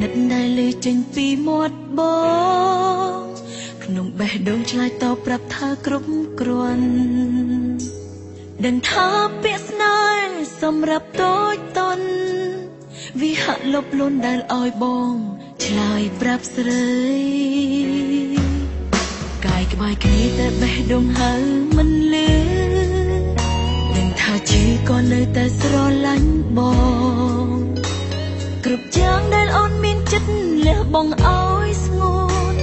ណិតដែលលើចេញពីមាត់បងក្នុងបេះដូងឆ្លើយតបប្រាប់ថាគ្រប់គ្រាន់ដឹងថាពាក្យស្នេហ៍សម្រាប់តូចតន់វាហាក់លុបលន់ដែលឲ្យបងឆ្លើយប្រាប់ស្រីកាយក្បាយគ្នាតែបេះដូងហើមិនលឺដឹងថាជឿក៏នៅតែស្រឡាញ់បងគ្រប់យ៉ាងដែលអូនមានចិត្តលះបង់ឲ្យស្ងួន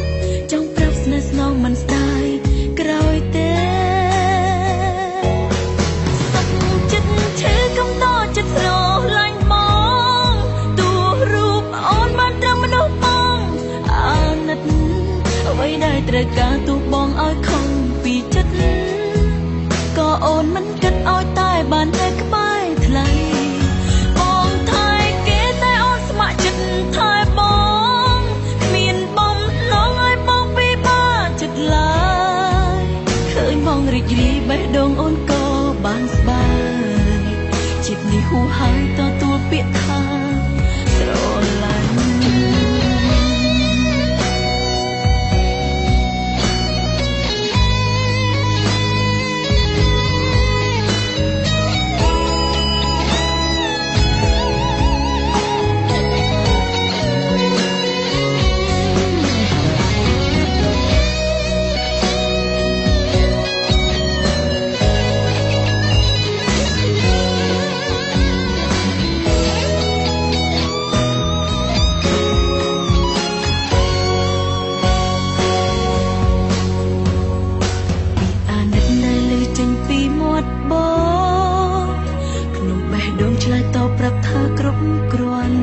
ចង់ប្រាប់ស្នេហ៍ស្នងមិនស្ដាយក្រោយទេសុខចិត្តឈឺកំតចិត្តស្រឡាញ់បងទោះរូបអូនបានត្រឹមមនុស្សបងអាណិតអ្វីដែលត្រូវការទោះបងឲ្យខំពីចិត្តក៏អូនមិនគិតឲ្យតែបានតែក្បែរថ្លៃបងថែគេតែអូនស្ម័គ្រចិត្តថែបងគ្មានបំណងឲ្យបងពីបាចិត្តឡើយឃើញបងរីករាយបេះដូងអូនក៏បានស្បើយចិត្តនេះហួហើយទទួលពាក្យថាស្រឡាញ់ប្រាប់ថាគ្រប់គ្រាន់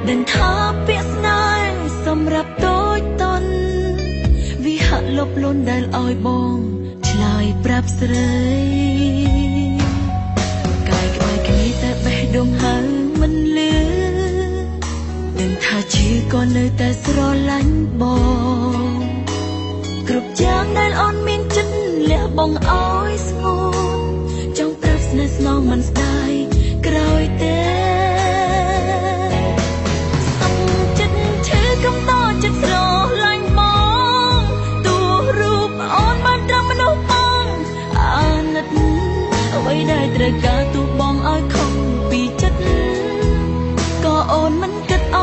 ដឹងថាពាក្យស្នេហ៍សម្រាប់តូចតន់វាហាក់លុបលន់ដែលឲ្យបងឆ្លើយប្រាប់ស្រីកាយក្បាយគ្នាតែបេះដូងហើមិនលឺដឹងថាជឿក៏នៅតែស្រឡាញ់បងគ្រប់យ៉ាងដែលអូនមានចិត្តលះបង់ឲ្យស្ងួនចង់ប្រាប់ស្នេហ៍ស្នងមិនស្ដាយក្រោយទេសុខចិត្តឈឺកំតចិត្តស្រឡាញ់បងទោះរូបអូនបានត្រឹមមនុស្សបងអាណិតអ្វីដែលត្រូវការទោះបងឲ្យខំពីចិត្តក៏អូនមិនគិតឲ្យ